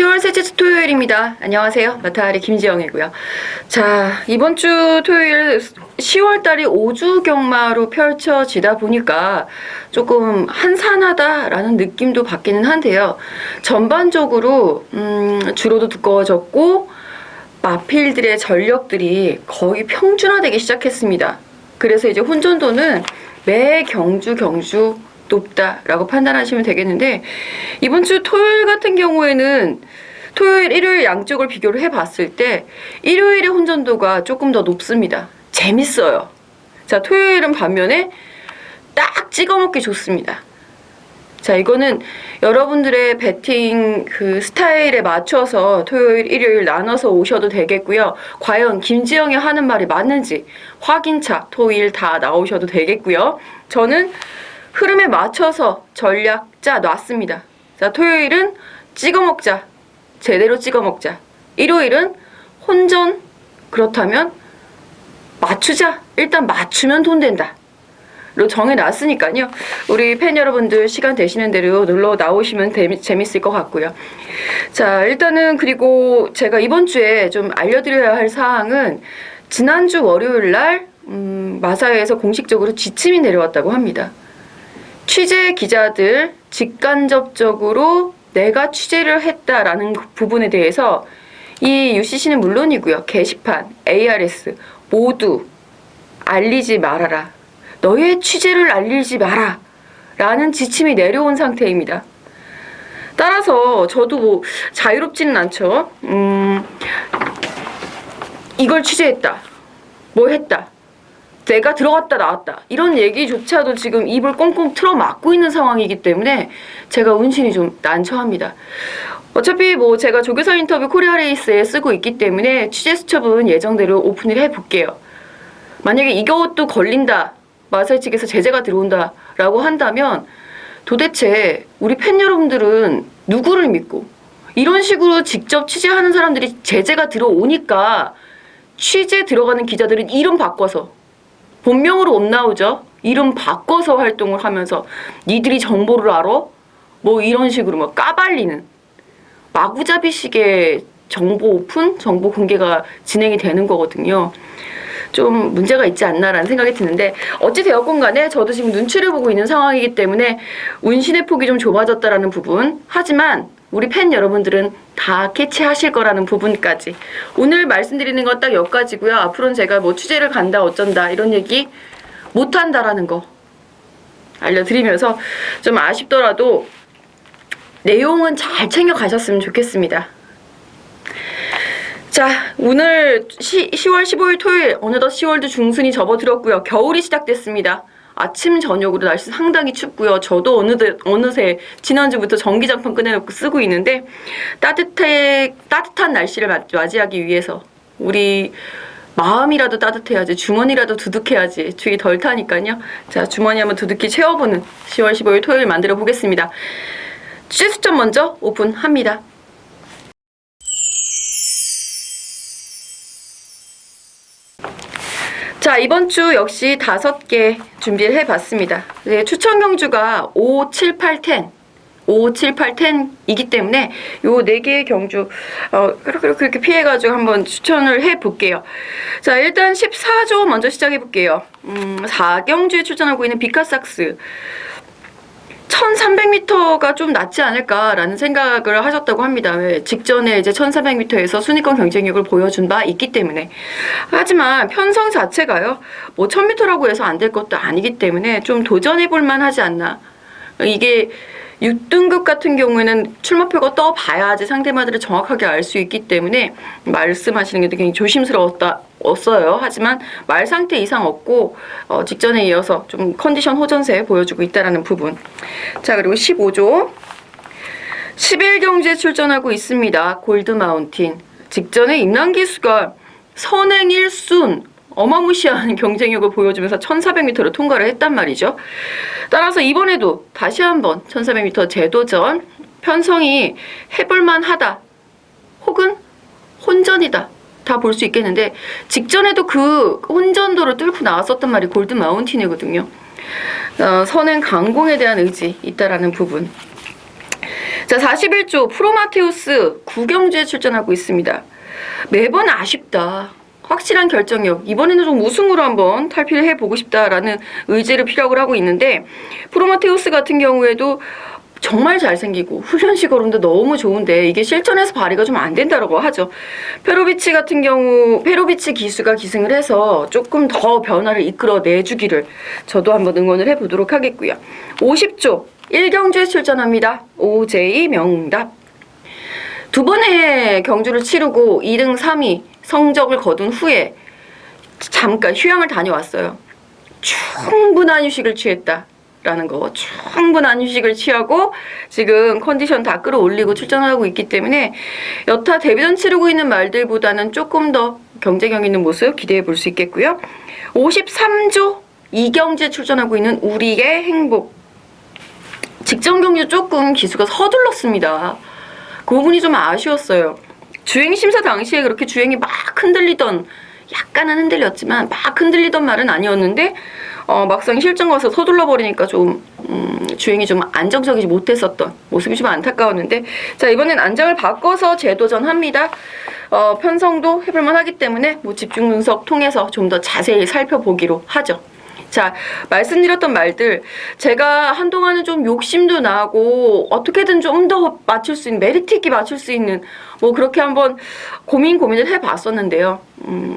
10월 셋째 주 토요일입니다. 안녕하세요. 마타리 김지영이고요. 자, 이번 주 토요일 10월달이 5주 경마로 펼쳐지다 보니까 조금 한산하다라는 느낌도 받기는 한데요. 전반적으로 주로도 두꺼워졌고 마필들의 전력들이 거의 평준화되기 시작했습니다. 그래서 이제 혼전도는 매 경주 높다라고 판단하시면 되겠는데, 이번 주 토요일 같은 경우에는 토요일, 일요일 양쪽을 비교를 해봤을 때 일요일의 혼전도가 조금 더 높습니다. 재밌어요. 자, 토요일은 반면에 딱 찍어먹기 좋습니다. 자, 이거는 여러분들의 배팅 그 스타일에 맞춰서 토요일, 일요일 나눠서 오셔도 되겠고요. 과연 김지영이 하는 말이 맞는지 확인차 토요일 다 나오셔도 되겠고요. 저는 흐름에 맞춰서 전략 짜 놨습니다. 자, 토요일은 찍어먹자. 제대로 찍어먹자. 일요일은 혼전. 그렇다면 맞추자. 일단 맞추면 돈 된다. 로 정해놨으니까요. 우리 팬 여러분들 시간 되시는 대로 놀러 나오시면 재밌을 것 같고요. 자, 일단은 그리고 제가 이번 주에 좀 알려드려야 할 사항은 지난주 월요일 날 마사회에서 공식적으로 지침이 내려왔다고 합니다. 취재 기자들 직간접적으로 내가 취재를 했다라는 부분에 대해서 이 UCC는 물론이고요. 게시판, ARS 모두 알리지 말아라. 너의 취재를 알리지 마라. 라는 지침이 내려온 상태입니다. 따라서 저도 뭐 자유롭지는 않죠. 이걸 취재했다. 뭐 했다. 내가 들어갔다 나왔다. 이런 얘기조차도 지금 입을 꽁꽁 틀어 막고 있는 상황이기 때문에 제가 운신이 좀 난처합니다. 어차피 뭐 제가 조교사 인터뷰 코리아 레이스에 쓰고 있기 때문에 취재 수첩은 예정대로 오픈을 해볼게요. 만약에 이것도 걸린다. 마사회 측에서 제재가 들어온다. 라고 한다면 도대체 우리 팬 여러분들은 누구를 믿고 이런 식으로 직접 취재하는 사람들이 제재가 들어오니까 취재 들어가는 기자들은 이름 바꿔서 본명으로 못 나오죠. 이름 바꿔서 활동을 하면서 니들이 정보를 알아? 뭐 이런 식으로 막 까발리는 마구잡이식의 정보 오픈, 정보 공개가 진행이 되는 거거든요. 좀 문제가 있지 않나라는 생각이 드는데 어찌 되었건 간에 저도 지금 눈치를 보고 있는 상황이기 때문에 운신의 폭이 좀 좁아졌다라는 부분, 하지만 우리 팬 여러분들은 다 캐치하실 거라는 부분까지 오늘 말씀드리는 건 딱 여기까지고요. 앞으로는 제가 뭐 취재를 간다 어쩐다 이런 얘기 못한다라는 거 알려드리면서 좀 아쉽더라도 내용은 잘 챙겨 가셨으면 좋겠습니다. 자, 오늘 10월 15일 토요일, 어느덧 10월도 중순이 접어들었고요. 겨울이 시작됐습니다. 아침 저녁으로 날씨 상당히 춥고요. 저도 어느새 지난주부터 전기장판 꺼내놓고 쓰고 있는데 따뜻한 날씨를 맞이하기 위해서 우리 마음이라도 따뜻해야지, 주머니라도 두둑해야지 추위 덜 타니까요. 자, 주머니 한번 두둑히 채워보는 10월 15일 토요일 만들어 보겠습니다. 취재 수첩 먼저 오픈합니다. 자, 이번 주 역시 5개 준비를 해봤습니다. 네, 추천 경주가 5, 7, 8, 10. 5, 7, 8, 10이기 때문에 요 4개의 경주 그렇게 피해가지고 한번 추천을 해볼게요. 자, 일단 14조 먼저 시작해볼게요. 4경주에 출전하고 있는 비카삭스 1300m가 좀 낫지 않을까라는 생각을 하셨다고 합니다. 왜? 직전에 이제 1400m에서 순위권 경쟁력을 보여준 바 있기 때문에. 하지만 편성 자체가요, 뭐 1000m라고 해서 안 될 것도 아니기 때문에 좀 도전해볼 만하지 않나. 이게 6등급 같은 경우에는 출마표가 떠봐야지 상대마들을 정확하게 알 수 있기 때문에 말씀하시는 게 굉장히 조심스러웠어요. 하지만 말 상태 이상 없고 직전에 이어서 좀 컨디션 호전세 보여주고 있다는 부분. 자, 그리고 15조 11경주에 출전하고 있습니다. 골드마운틴. 직전에 임랑기수가 선행 1순 어마무시한 경쟁력을 보여주면서 1400m를 통과를 했단 말이죠. 따라서 이번에도 다시 한번 1400m 재도전, 편성이 해볼만하다 혹은 혼전이다 다 볼 수 있겠는데, 직전에도 그 혼전도를 뚫고 나왔었단 말이 골드마운틴이거든요. 선행 강공에 대한 의지 있다라는 부분. 자, 41조 프로마테우스 9경주에 출전하고 있습니다. 매번 아쉽다. 확실한 결정력. 이번에는 좀 우승으로 한번 탈피를 해보고 싶다라는 의지를 필요로 하고 있는데, 프로마테우스 같은 경우에도 정말 잘생기고 훈련식 걸음도 너무 좋은데 이게 실전에서 발휘가 좀 안 된다고 하죠. 페로비치 같은 경우 페로비치 기수가 기승을 해서 조금 더 변화를 이끌어내주기를 저도 한번 응원을 해보도록 하겠고요. 50조 1경주에 출전합니다. OJ 명답. 두 번의 경주를 치르고 2등 3위 성적을 거둔 후에 잠깐 휴양을 다녀왔어요. 충분한 휴식을 취했다. 라는 거, 충분한 휴식을 취하고 지금 컨디션 다 끌어올리고 출전하고 있기 때문에 여타 데뷔전 치르고 있는 말들보다는 조금 더 경쟁력 있는 모습 기대해 볼 수 있겠고요. 53조 2경주에 출전하고 있는 우리의 행복. 직전 경주 조금 기수가 서둘렀습니다. 그 부분이 좀 아쉬웠어요. 주행 심사 당시에 그렇게 주행이 막 흔들리던, 약간은 흔들렸지만 막 흔들리던 말은 아니었는데 막상 실전 가서 서둘러 버리니까 좀 주행이 좀 안정적이지 못했었던 모습이 좀 안타까웠는데, 자, 이번엔 안장을 바꿔서 재도전합니다. 편성도 해볼만 하기 때문에 뭐 집중 분석 통해서 좀 더 자세히 살펴보기로 하죠. 자, 말씀드렸던 말들, 제가 한동안은 좀 욕심도 나고 어떻게든 좀 더 맞출 수 있는, 메리트 있게 맞출 수 있는 뭐 그렇게 한번 고민을 해봤었는데요.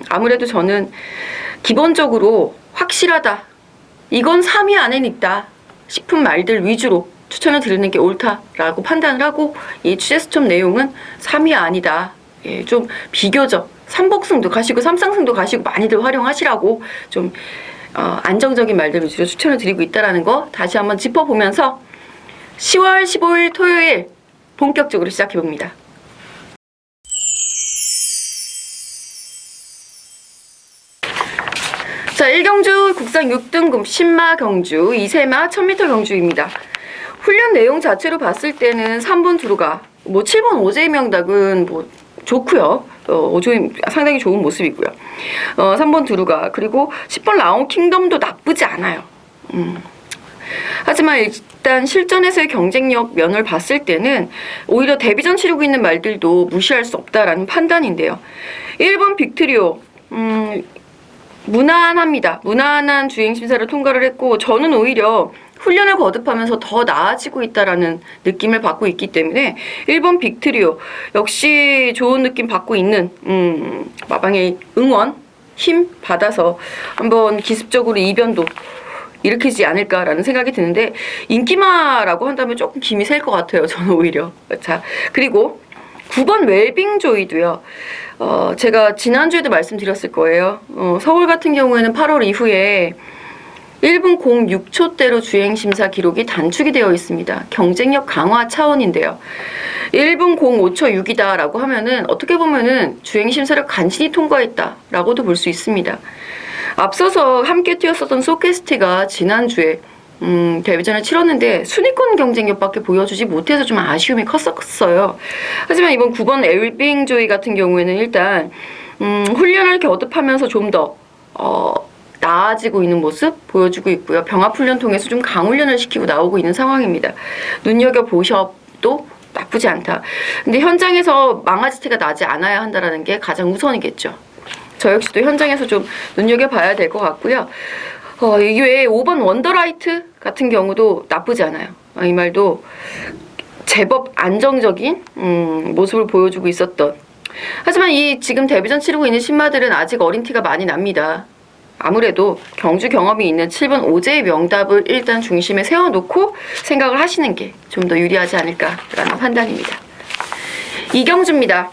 아무래도 저는 기본적으로 확실하다, 이건 3위 안에 있다 싶은 말들 위주로 추천을 드리는 게 옳다라고 판단을 하고, 이 취재 수첩 내용은 3위 아니다. 예, 좀 비교적 3복승도 가시고 3상승도 가시고 많이들 활용하시라고 좀 안정적인 말들 위주로 추천을 드리고 있다는 거 다시 한번 짚어보면서 10월 15일 토요일 본격적으로 시작해봅니다. 자, 1경주 국산 6등급 신마 경주, 2세마 1000m 경주입니다. 훈련 내용 자체로 봤을 때는 3번 두루가, 뭐 7번 오제이 명닭은 뭐 좋고요. 오조이 상당히 좋은 모습이고요. 3번 두루가, 그리고 10번 라온 킹덤도 나쁘지 않아요. 하지만 일단 실전에서의 경쟁력 면을 봤을 때는 오히려 데뷔전 치르고 있는 말들도 무시할 수 없다라는 판단인데요. 1번 빅트리오, 무난합니다. 무난한 주행심사를 통과를 했고, 저는 오히려 훈련을 거듭하면서 더 나아지고 있다라는 느낌을 받고 있기 때문에 1번 빅트리오 역시 좋은 느낌 받고 있는 마방의 응원 힘 받아서 한번 기습적으로 이변도 일으키지 않을까라는 생각이 드는데, 인기마라고 한다면 조금 김이 셀 것 같아요. 저는 오히려. 자, 그리고 9번 웰빙조이도요. 제가 지난주에도 말씀드렸을 거예요. 서울 같은 경우에는 8월 이후에 1분 06초대로 주행심사 기록이 단축이 되어 있습니다. 경쟁력 강화 차원인데요. 1분 05초 6이다 라고 하면은 어떻게 보면은 주행심사를 간신히 통과했다 라고도 볼 수 있습니다. 앞서서 함께 뛰었었던 소캐스티가 지난주에 데뷔전을 치렀는데 순위권 경쟁력밖에 보여주지 못해서 좀 아쉬움이 컸었어요. 하지만 이번 9번 엘빙조이 같은 경우에는 일단 훈련을 거듭하면서 좀 더 나아지고 있는 모습 보여주고 있고요. 병합훈련 통해서 좀 강훈련을 시키고 나오고 있는 상황입니다. 눈여겨보셔도 나쁘지 않다. 근데 현장에서 망아지태가 나지 않아야 한다는 게 가장 우선이겠죠. 저 역시도 현장에서 좀 눈여겨봐야 될 것 같고요. 이외에 5번 원더라이트 같은 경우도 나쁘지 않아요. 이 말도 제법 안정적인 모습을 보여주고 있었던. 하지만 이 지금 데뷔전 치르고 있는 신마들은 아직 어린 티가 많이 납니다. 아무래도 경주 경험이 있는 7번 오제이 명답을 일단 중심에 세워놓고 생각을 하시는 게 좀 더 유리하지 않을까라는 판단입니다. 이경주입니다.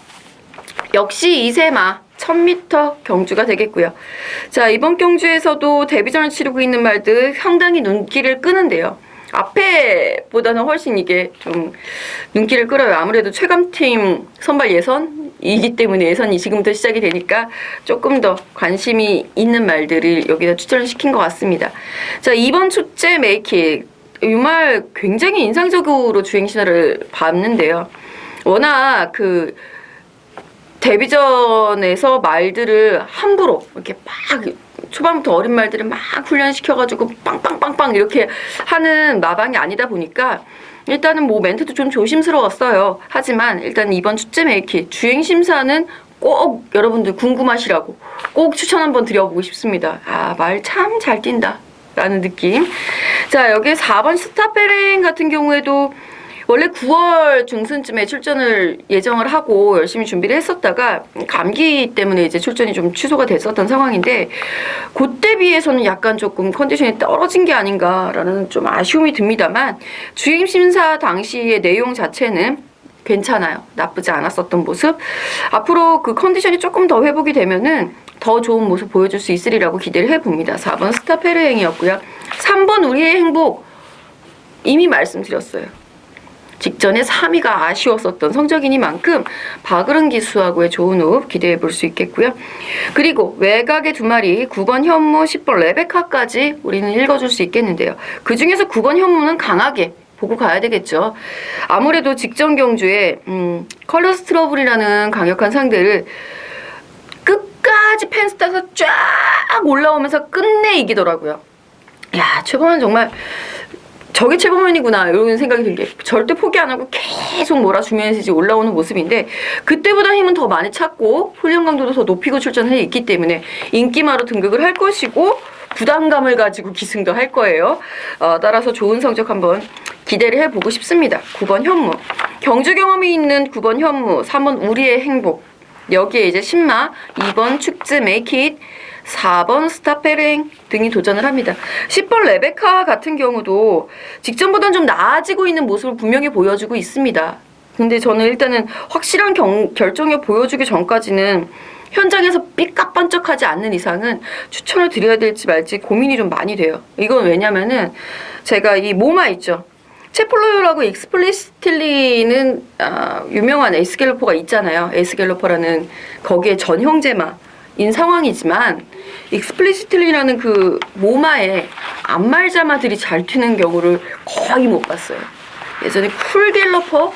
역시 2세마 1000m 경주가 되겠고요. 자, 이번 경주에서도 데뷔전을 치르고 있는 말들 상당히 눈길을 끄는데요. 앞에보다는 훨씬 이게 좀 눈길을 끌어요. 아무래도 최감팀 선발 예선이기 때문에 예선이 지금부터 시작이 되니까 조금 더 관심이 있는 말들을 여기다 추천을 시킨 것 같습니다. 자, 2번 축제 메이킥. 이 말 굉장히 인상적으로 주행신화를 봤는데요. 워낙 그 데뷔전에서 말들을 함부로 이렇게 막 초반부터 어린 말들을 막 훈련시켜가지고 빵빵빵빵 이렇게 하는 마방이 아니다 보니까 일단은 뭐 멘트도 좀 조심스러웠어요. 하지만 일단 이번 축제 메이킷 주행 심사는 꼭 여러분들 궁금하시라고 꼭 추천 한번 드려보고 싶습니다. 아, 말 참 잘 뛴다 라는 느낌. 자, 여기 4번 스타페랭 같은 경우에도 원래 9월 중순쯤에 출전을 예정을 하고 열심히 준비를 했었다가 감기 때문에 이제 출전이 좀 취소가 됐었던 상황인데 그때 비해서는 약간 조금 컨디션이 떨어진 게 아닌가라는 좀 아쉬움이 듭니다만 주임 심사 당시의 내용 자체는 괜찮아요. 나쁘지 않았었던 모습. 앞으로 그 컨디션이 조금 더 회복이 되면은 더 좋은 모습 보여줄 수 있으리라고 기대를 해봅니다. 4번 스타페르행이었고요. 3번 우리의 행복 이미 말씀드렸어요. 직전에 3위가 아쉬웠었던 성적이니만큼 박으른 기수하고의 좋은 호흡 기대해 볼 수 있겠고요. 그리고 외곽의 두 마리 9번 현무, 10번 레베카까지 우리는 읽어줄 수 있겠는데요. 그중에서 9번 현무는 강하게 보고 가야 되겠죠. 아무래도 직전 경주에 컬러스 트러블이라는 강력한 상대를 끝까지 펜스타에서 쫙 올라오면서 끝내 이기더라고요. 야, 최범은 정말 저게 최범현이구나 이런 생각이 들게 절대 포기 안 하고 계속 몰아주면서 이제 올라오는 모습인데 그때보다 힘은 더 많이 찾고 훈련 강도도 더 높이고 출전해 있기 때문에 인기마로 등극을 할 것이고 부담감을 가지고 기승도 할 거예요. 따라서 좋은 성적 한번 기대를 해보고 싶습니다. 9번 현무 경주 경험이 있는 9번 현무 3번 우리의 행복 여기에 이제 신마 2번 축제 메이킷 4번 스타페랭 등이 도전을 합니다. 10번 레베카 같은 경우도 직전보다는 좀 나아지고 있는 모습을 분명히 보여주고 있습니다. 근데 저는 일단은 확실한 결정을 보여주기 전까지는 현장에서 삐까뻔쩍하지 않는 이상은 추천을 드려야 될지 말지 고민이 좀 많이 돼요. 이건 왜냐면은 제가 이 모마 있죠. 체폴로요라고 익스플리시틀리는 유명한 에스갤로퍼가 있잖아요. 에스갤로퍼라는 거기에 전형제마인 상황이지만 익스플리시틀리라는 그 모마에 안말자마들이 잘 튀는 경우를 거의 못 봤어요. 예전에 쿨갤러퍼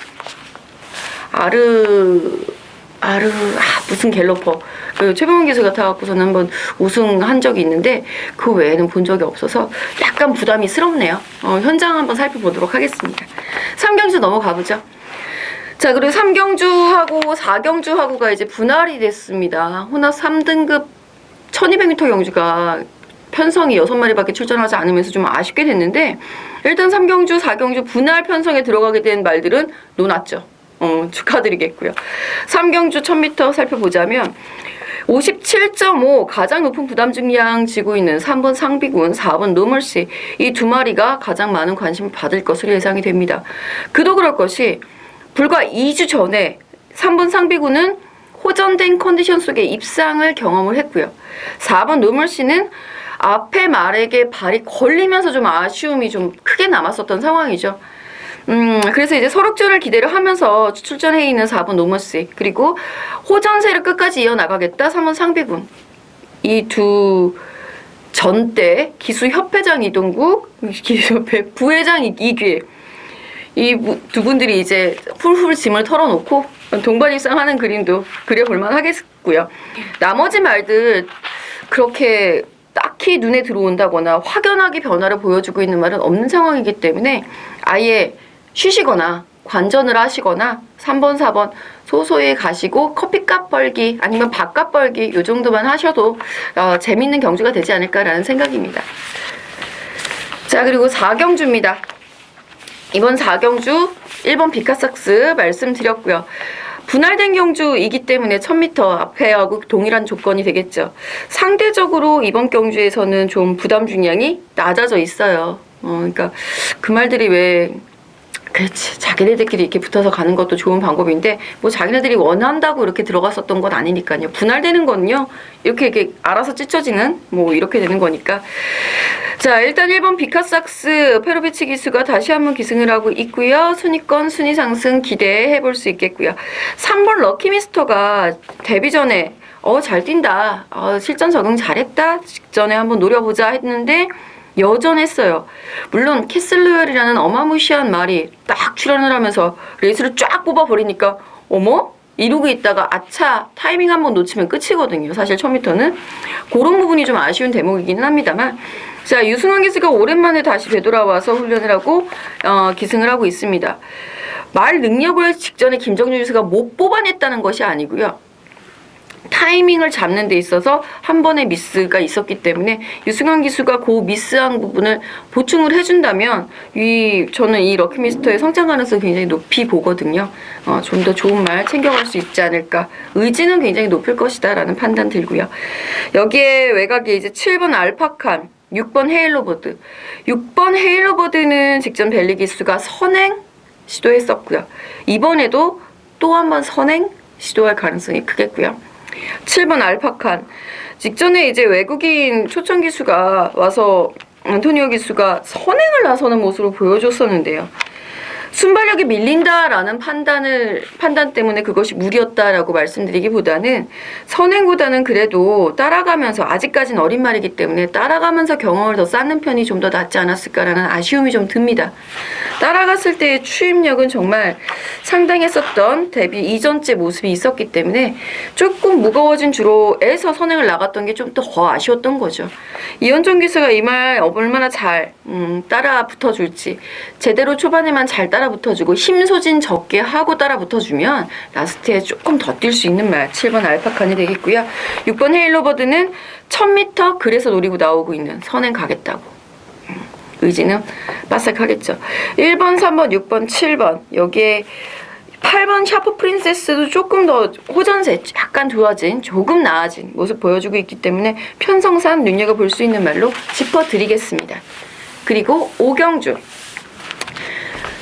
무슨 갤러퍼 그 최병훈 기수가 타갖고서는 한번 우승한 적이 있는데 그 외에는 본 적이 없어서 약간 부담이 스럽네요. 현장 한번 살펴보도록 하겠습니다. 3경주 넘어가보죠. 자, 그리고 3경주하고 4경주하고가 이제 분할이 됐습니다. 혼합 3등급 1200m 경주가 편성이 6마리밖에 출전하지 않으면서 좀 아쉽게 됐는데 일단 3경주, 4경주 분할 편성에 들어가게 된 말들은 놓았죠. 축하드리겠고요. 3경주 1000m 살펴보자면 57.5 가장 높은 부담 중량 지고 있는 3번 상비군, 4번 노멀시 이 두 마리가 가장 많은 관심을 받을 것으로 예상이 됩니다. 그도 그럴 것이 불과 2주 전에 3번 상비군은 호전된 컨디션 속에 입상을 경험을 했고요. 4번 노멀시는 앞에 말에게 발이 걸리면서 좀 아쉬움이 좀 크게 남았었던 상황이죠. 그래서 이제 설욱전을 기대를 하면서 출전해 있는 4번 노머스 그리고 호전세를 끝까지 이어나가겠다 3번 상비군 이 두 전대 기수협회장 이동국 기수협회 부회장 이규일 이 두 분들이 이제 훌훌 짐을 털어놓고 동반 입상하는 그림도 그려볼만 하겠고요. 나머지 말들 그렇게 딱히 눈에 들어온다거나 확연하게 변화를 보여주고 있는 말은 없는 상황이기 때문에 아예 쉬시거나 관전을 하시거나 3번, 4번 소소히 가시고 커피값 벌기 아니면 밥값 벌기 요 정도만 하셔도 재밌는 경주가 되지 않을까라는 생각입니다. 자, 그리고 4경주입니다. 이번 4경주 1번 비카삭스 말씀드렸고요. 분할된 경주이기 때문에 1000m 앞에하고 동일한 조건이 되겠죠. 상대적으로 이번 경주에서는 좀 부담 중량이 낮아져 있어요. 그러니까 그 말들이 왜 그렇지 자기네들끼리 이렇게 붙어서 가는 것도 좋은 방법인데 뭐 자기네들이 원한다고 이렇게 들어갔었던 건 아니니까요. 분할되는 거는요 이렇게 알아서 찢어지는 뭐 이렇게 되는 거니까. 자, 일단 1번 비카삭스 페로비치 기수가 다시 한번 기승을 하고 있고요. 순위권 순위 상승 기대해 볼 수 있겠고요. 3번 럭키미스터가 데뷔 전에 잘 뛴다, 실전 적응 잘했다, 직전에 한번 노려보자 했는데 여전했어요. 물론 캐슬로열이라는 어마무시한 말이 딱 출연을 하면서 레이스를 쫙 뽑아버리니까 어머? 이루고 있다가 아차 타이밍 한번 놓치면 끝이거든요. 사실 1000m는 그런 부분이 좀 아쉬운 대목이기는 합니다만, 자, 유승환 기수가 오랜만에 다시 되돌아와서 훈련을 하고 기승을 하고 있습니다. 말 능력을 직전에 김정준 기수가 못 뽑아냈다는 것이 아니고요. 타이밍을 잡는 데 있어서 한 번의 미스가 있었기 때문에 유승환 기수가 그 미스한 부분을 보충을 해준다면 저는 이 럭키미스터의 성장 가능성을 굉장히 높이 보거든요. 좀 더 좋은 말 챙겨갈 수 있지 않을까. 의지는 굉장히 높을 것이다 라는 판단 들고요. 여기에 외곽에 이제 7번 알파칸, 6번 헤일로버드. 6번 헤일로버드는 직전 벨리 기수가 선행 시도했었고요. 이번에도 또 한 번 선행 시도할 가능성이 크겠고요. 7번 알파칸. 직전에 이제 외국인 초청 기수가 와서 안토니오 기수가 선행을 나서는 모습을 보여줬었는데요. 순발력이 밀린다라는 판단 때문에 그것이 무리였다라고 말씀드리기보다는 선행보다는 그래도 따라가면서 아직까지는 어린 말이기 때문에 따라가면서 경험을 더 쌓는 편이 좀 더 낫지 않았을까라는 아쉬움이 좀 듭니다. 따라갔을 때의 추임력은 정말 상당했었던 데뷔 이전째 모습이 있었기 때문에 조금 무거워진 주로에서 선행을 나갔던 게 좀 더 아쉬웠던 거죠. 이현종 기수가 이 말 얼마나 잘 따라 붙어줄지, 제대로 초반에만 잘 따라 붙어주고 힘 소진 적게 하고 따라 붙어주면 라스트에 조금 더 뛸 수 있는 말 7번 알파칸이 되겠고요. 6번 헤일로버드는 1000m 그래서 노리고 나오고 있는 선행 가겠다고. 의지는 바싹하겠죠. 1번, 3번, 6번, 7번 여기에 8번 샤프 프린세스도 조금 더 호전세 약간 좋아진, 조금 나아진 모습 보여주고 있기 때문에 편성상 눈여겨볼 수 있는 말로 짚어드리겠습니다. 그리고 오경주.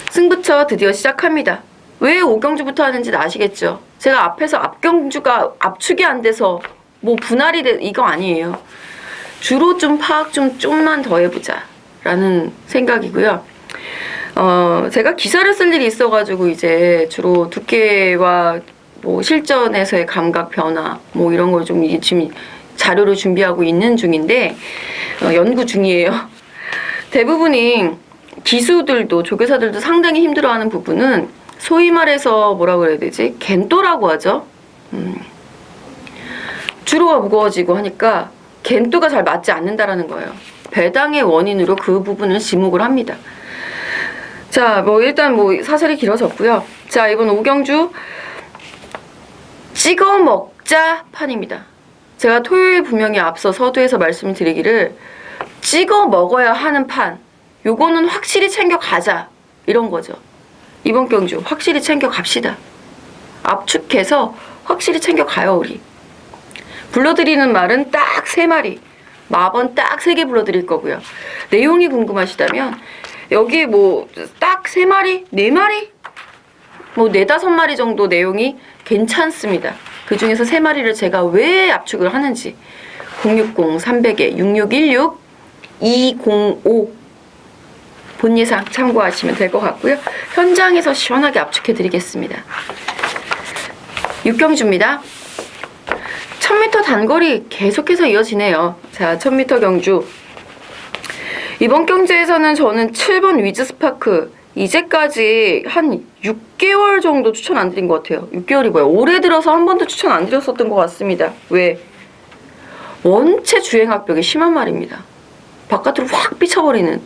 승부처 드디어 시작합니다. 왜 오경주부터 하는지 아시겠죠? 제가 앞에서 앞경주가 압축이 안 돼서 뭐 분할이 이거 아니에요. 주로 좀 파악 좀만 더 해보자 라는 생각이고요. 제가 기사를 쓸 일이 있어가지고 이제 주로 두께와 뭐 실전에서의 감각 변화 뭐 이런 걸 좀 지금 자료를 준비하고 있는 중인데 연구 중이에요. 대부분이 기수들도 조교사들도 상당히 힘들어하는 부분은 소위 말해서 뭐라 그래야 되지? 겐또라고 하죠. 주로가 무거워지고 하니까 겐또가 잘 맞지 않는다라는 거예요. 배당의 원인으로 그 부분을 지목을 합니다. 자, 뭐 일단 뭐 사설이 길어졌고요. 자, 이번 오경주 찍어 먹자 판입니다. 제가 토요일 분명히 앞서 서두에서 말씀을 드리기를 찍어 먹어야 하는 판. 요거는 확실히 챙겨가자 이런 거죠. 이번 경주 확실히 챙겨갑시다. 압축해서 확실히 챙겨가요 우리. 불러드리는 말은 딱 3마리, 마번 딱 3개 불러드릴 거고요. 내용이 궁금하시다면 여기 뭐 딱 3마리, 4마리, 뭐 4, 5마리 정도 내용이 괜찮습니다. 그 중에서 3마리를 제가 왜 압축을 하는지 060, 300에 6616, 205 본 예상 참고하시면 될 것 같고요. 현장에서 시원하게 압축해 드리겠습니다. 육경주입니다. 1000m 단거리 계속해서 이어지네요. 자, 1000m 경주. 이번 경주에서는 저는 7번 위즈스파크 이제까지 한 6개월 정도 추천 안 드린 것 같아요. 6개월이 뭐야? 올해 들어서 한 번도 추천 안 드렸었던 것 같습니다. 왜? 원체 주행악벽이 심한 말입니다. 바깥으로 확 삐쳐버리는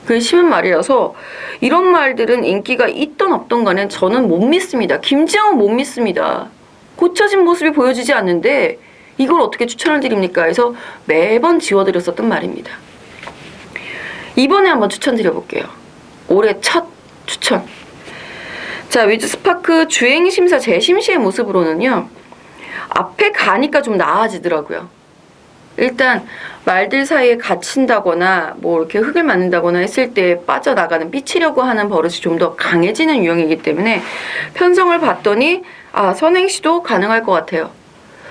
그 심한 말이라서 이런 말들은 인기가 있던 없던 간에 저는 못 믿습니다. 김지영은 못 믿습니다. 고쳐진 모습이 보여지지 않는데 이걸 어떻게 추천을 드립니까? 해서 매번 지워드렸었던 말입니다. 이번에 한번 추천드려볼게요. 올해 첫 추천. 자, 위즈스파크 주행심사 재심시의 모습으로는요. 앞에 가니까 좀 나아지더라고요. 일단 말들 사이에 갇힌다거나 뭐 이렇게 흙을 맞는다거나 했을 때 빠져나가는 삐치려고 하는 버릇이 좀 더 강해지는 유형이기 때문에 편성을 봤더니 선행 시도 가능할 것 같아요.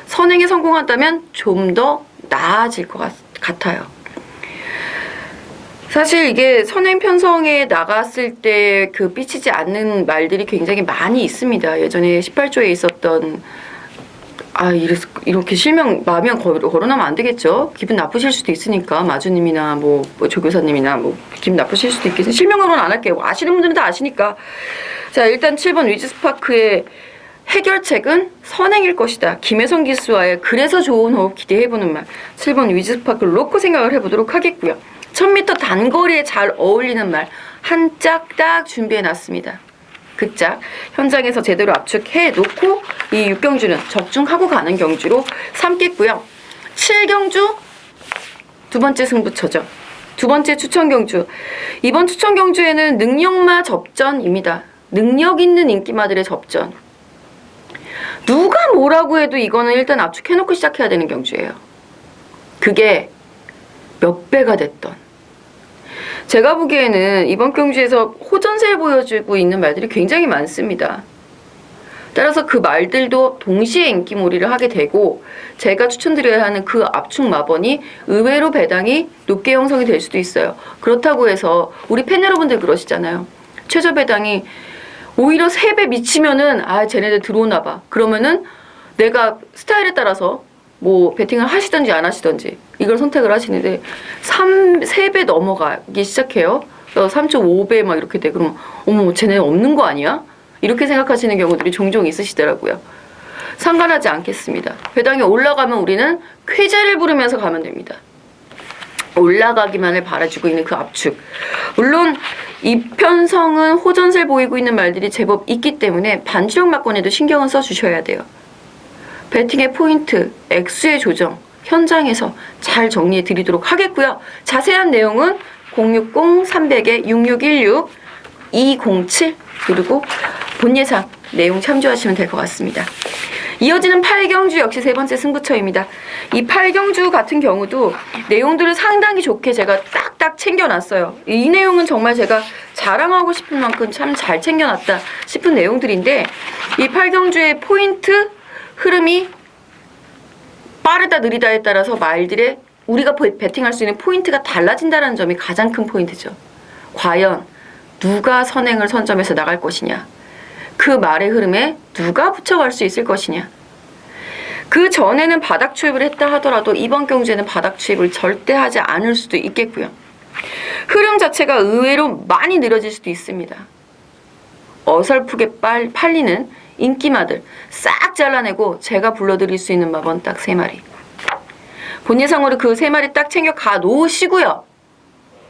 선행에 성공한다면 좀 더 나아질 것 같아요. 사실 이게 선행 편성에 나갔을 때 그 삐치지 않는 말들이 굉장히 많이 있습니다. 예전에 18조에 있었던 이렇게 실명 마면 거론하면 안 되겠죠. 기분 나쁘실 수도 있으니까 마주님이나 뭐 조교사님이나 뭐 기분 나쁘실 수도 있겠어요. 실명 거론 안 할게요. 아시는 분들은 다 아시니까. 자, 일단 7번 위즈스파크의 해결책은 선행일 것이다. 김혜성 기수와의 그래서 좋은 호흡 기대해보는 말. 7번 위즈스파크를 놓고 생각을 해보도록 하겠고요. 1000m 단거리에 잘 어울리는 말 한 짝 딱 준비해놨습니다. 그 짝 현장에서 제대로 압축해 놓고 이 6경주는 적중하고 가는 경주로 삼겠고요. 7경주 두 번째 승부처죠. 두 번째 추천 경주. 이번 추천 경주에는 능력마 접전입니다. 능력 있는 인기마들의 접전. 누가 뭐라고 해도 이거는 일단 압축해놓고 시작해야 되는 경주예요. 그게 몇 배가 됐던. 제가 보기에는 이번 경주에서 호전세를 보여주고 있는 말들이 굉장히 많습니다. 따라서 그 말들도 동시에 인기몰이를 하게 되고 제가 추천드려야 하는 그 압축 마번이 의외로 배당이 높게 형성이 될 수도 있어요. 그렇다고 해서 우리 팬 여러분들 그러시잖아요. 최저 배당이 오히려 3배 미치면은 아 쟤네들 들어오나 봐. 그러면은 내가 스타일에 따라서 뭐 베팅을 하시던지 안 하시던지 이걸 선택을 하시는데 3배 넘어가기 시작해요. 3.5배 막 이렇게 돼. 그러면 어머 쟤네 없는 거 아니야? 이렇게 생각하시는 경우들이 종종 있으시더라고요. 상관하지 않겠습니다. 배당이 올라가면 우리는 쾌재를 부르면서 가면 됩니다. 올라가기만을 바라주고 있는 그 압축. 물론 이편성은 호전세를 보이고 있는 말들이 제법 있기 때문에 반주력 막권에도 신경은 써주셔야 돼요. 배팅의 포인트, 액수의 조정, 현장에서 잘 정리해 드리도록 하겠고요. 자세한 내용은 060-300-6616, 207 그리고 본 예상 내용 참조하시면 될 것 같습니다. 이어지는 8경주 역시 세 번째 승부처입니다. 이 8경주 같은 경우도 내용들을 상당히 좋게 제가 딱딱 챙겨놨어요. 이 내용은 정말 제가 자랑하고 싶은 만큼 참 잘 챙겨놨다 싶은 내용들인데 이 8경주의 포인트 흐름이 빠르다 느리다에 따라서 말들의 우리가 배팅할 수 있는 포인트가 달라진다는 점이 가장 큰 포인트죠. 과연 누가 선행을 선점해서 나갈 것이냐, 그 말의 흐름에 누가 붙여갈 수 있을 것이냐. 그 전에는 바닥 추입을 했다 하더라도 이번 경주에는 바닥 추입을 절대 하지 않을 수도 있겠고요. 흐름 자체가 의외로 많이 느려질 수도 있습니다. 어설프게 팔리는 인기마들 싹 잘라내고 제가 불러드릴 수 있는 마번 딱 3마리. 본 예상으로 그 3마리 딱 챙겨 가 놓으시고요.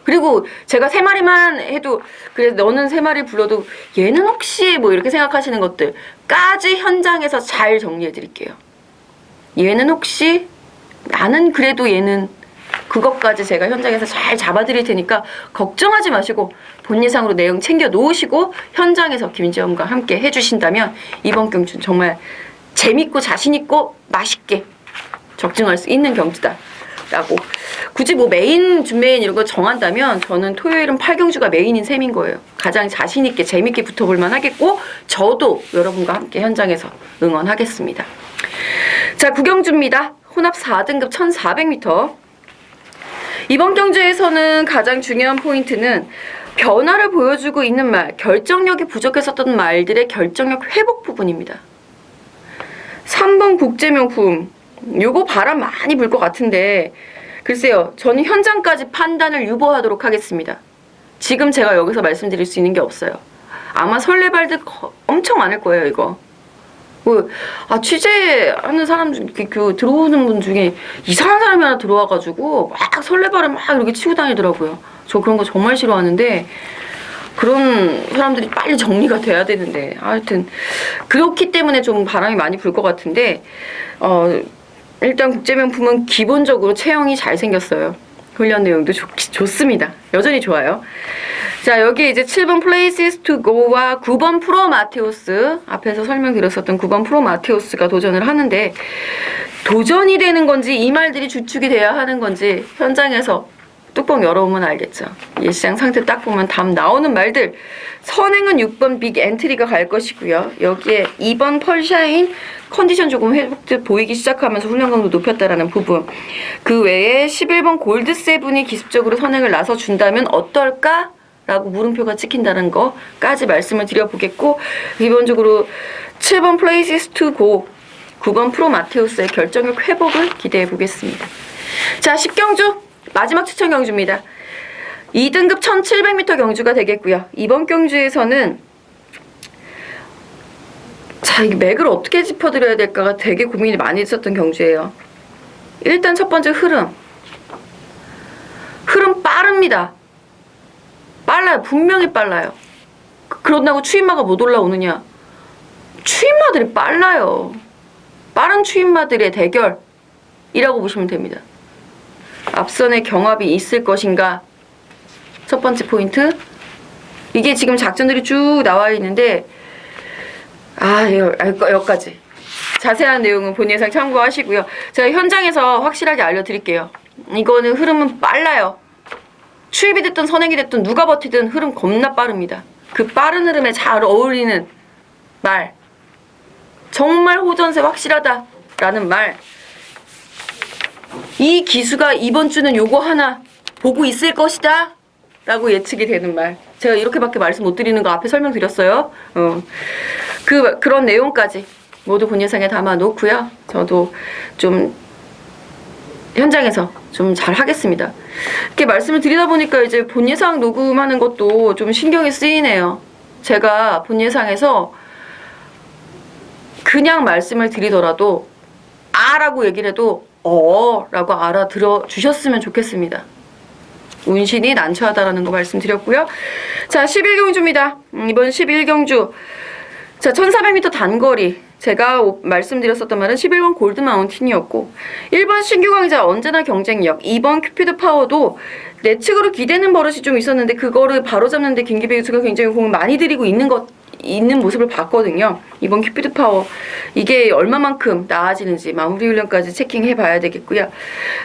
그리고 제가 3마리만 해도 그래 너는 3마리 불러도 얘는 혹시 뭐 이렇게 생각하시는 것들까지 현장에서 잘 정리해 드릴게요. 얘는 혹시 나는 그래도 얘는 그것까지 제가 현장에서 잘 잡아드릴 테니까 걱정하지 마시고 본 예상으로 내용 챙겨 놓으시고 현장에서 김지영과 함께 해주신다면 이번 경주는 정말 재밌고 자신있고 맛있게 적중할 수 있는 경주다 라고. 굳이 뭐 메인, 준메인 이런 거 정한다면 저는 토요일은 8경주가 메인인 셈인 거예요. 가장 자신있게 재밌게 붙어볼만 하겠고 저도 여러분과 함께 현장에서 응원하겠습니다. 자, 9경주입니다. 혼합 4등급 1400m. 이번 경주에서는 가장 중요한 포인트는 변화를 보여주고 있는 말, 결정력이 부족했었던 말들의 결정력 회복 부분입니다. 3번 국제명품, 요거 바람 많이 불 것 같은데 글쎄요, 저는 현장까지 판단을 유보하도록 하겠습니다. 지금 제가 여기서 말씀드릴 수 있는 게 없어요. 아마 설레발들 엄청 많을 거예요, 이거. 취재하는 사람 중에 들어오는 분 중에 이상한 사람이 하나 들어와가지고 막 설레발을 막 이렇게 치고 다니더라고요. 저 그런 거 정말 싫어하는데 그런 사람들이 빨리 정리가 돼야 되는데 하여튼 그렇기 때문에 좀 바람이 많이 불 것 같은데 일단 국제명품은 기본적으로 체형이 잘생겼어요. 훈련 내용도 좋습니다. 여전히 좋아요. 자, 여기 이제 7번 Places to Go와 9번 프로 마테우스, 앞에서 설명드렸었던 9번 프로 마테우스가 도전을 하는데 도전이 되는 건지 이 말들이 주축이 돼야 하는 건지 현장에서 뚜껑 열어보면 알겠죠. 예시장 상태 딱 보면 답 나오는 말들. 선행은 6번 빅 엔트리가 갈 것이고요. 여기에 2번 펄샤인 컨디션 조금 회복돼 보이기 시작하면서 훈련 강도 높였다라는 부분. 그 외에 11번 골드세븐이 기습적으로 선행을 나서준다면 어떨까? 라고 물음표가 찍힌다는 거까지 말씀을 드려보겠고 기본적으로 7번 Places to Go, 9번 프로 마테우스의 결정력 회복을 기대해 보겠습니다. 자, 10경주 마지막 추천 경주입니다. 2등급 1700m 경주가 되겠고요. 이번 경주에서는 이게 맥을 어떻게 짚어드려야 될까가 되게 고민이 많이 있었던 경주예요. 일단 첫 번째 흐름 빠릅니다. 빨라요. 분명히 빨라요. 그런다고 추임마가 못 올라오느냐? 추임마들이 빨라요. 빠른 추임마들의 대결이라고 보시면 됩니다. 앞선에 경합이 있을 것인가? 첫 번째 포인트. 이게 지금 작전들이 쭉 나와 있는데 여기까지. 자세한 내용은 본 예상 참고하시고요. 제가 현장에서 확실하게 알려드릴게요. 이거는 흐름은 빨라요. 추입이 됐든 선행이 됐든 누가 버티든 흐름 겁나 빠릅니다. 그 빠른 흐름에 잘 어울리는 말, 정말 호전세 확실하다라는 말, 이 기수가 이번 주는 요거 하나 보고 있을 것이다 라고 예측이 되는 말. 제가 이렇게밖에 말씀 못 드리는 거 앞에 설명드렸어요. 그런 내용까지 모두 본 예상에 담아 놓고요. 저도 좀 현장에서 좀 잘 하겠습니다. 이렇게 말씀을 드리다 보니까 이제 본 예상 녹음하는 것도 좀 신경이 쓰이네요. 제가 본 예상에서 그냥 말씀을 드리더라도 라고 얘기를 해도 라고 알아들어 주셨으면 좋겠습니다. 운신이 난처하다라는 거 말씀드렸고요. 자, 11경주입니다. 이번 11경주. 자, 1400m 단거리. 제가 말씀드렸었던 말은 11번 골드 마운틴이었고 1번 신규 강자 언제나 경쟁력, 2번 큐피드 파워도 내측으로 기대는 버릇이 좀 있었는데 그거를 바로잡는데 김기배 교수가 굉장히 공을 많이 들이고 있는 모습을 봤거든요. 이번 큐피드 파워 이게 얼마만큼 나아지는지 마무리 훈련까지 체킹해 봐야 되겠고요.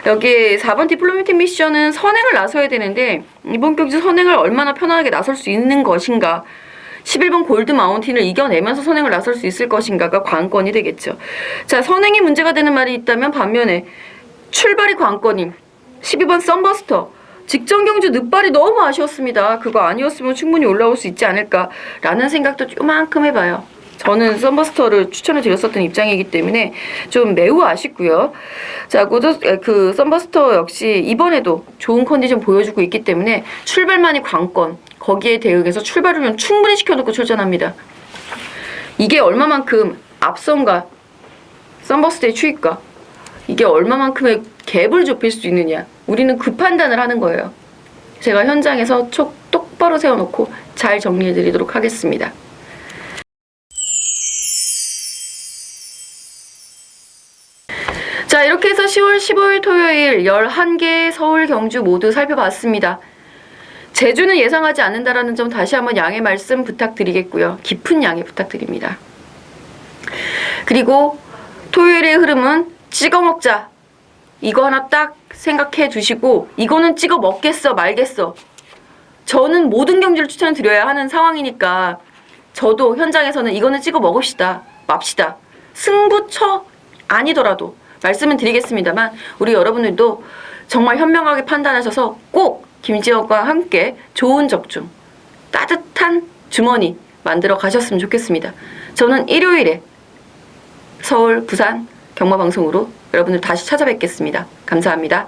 여기 4번 디플로매틱 미션은 선행을 나서야 되는데 이번 경주 선행을 얼마나 편안하게 나설 수 있는 것인가, 11번 골드 마운틴을 이겨내면서 선행을 나설 수 있을 것인가가 관건이 되겠죠. 자, 선행이 문제가 되는 말이 있다면 반면에 출발이 관건인 12번 썬버스터 직전 경주 늦발이 너무 아쉬웠습니다. 그거 아니었으면 충분히 올라올 수 있지 않을까라는 생각도 요만큼 해봐요. 저는 썬버스터를 추천을 드렸었던 입장이기 때문에 좀 매우 아쉽고요. 자, 그 썬버스터 역시 이번에도 좋은 컨디션 보여주고 있기 때문에 출발만이 관건, 거기에 대응해서 출발 훈련 충분히 시켜놓고 출전합니다. 이게 얼마만큼 앞선과 썬버스터의 추이가 이게 얼마만큼의 갭을 좁힐 수 있느냐, 우리는 그 판단을 하는 거예요. 제가 현장에서 촉 똑바로 세워놓고 잘 정리해드리도록 하겠습니다. 자, 이렇게 해서 10월 15일 토요일 11개 서울 경주 모두 살펴봤습니다. 제주는 예상하지 않는다라는 점 다시 한번 양해 말씀 부탁드리겠고요. 깊은 양해 부탁드립니다. 그리고 토요일의 흐름은 찍어 먹자. 이거 하나 딱 생각해 두시고 이거는 찍어 먹겠어 말겠어. 저는 모든 경주를 추천을 드려야 하는 상황이니까 저도 현장에서는 이거는 찍어 먹읍시다. 맙시다. 승부처 아니더라도 말씀은 드리겠습니다만 우리 여러분들도 정말 현명하게 판단하셔서 꼭 김지영과 함께 좋은 적중, 따뜻한 주머니 만들어 가셨으면 좋겠습니다. 저는 일요일에 서울, 부산 경마방송으로 여러분들 다시 찾아뵙겠습니다. 감사합니다.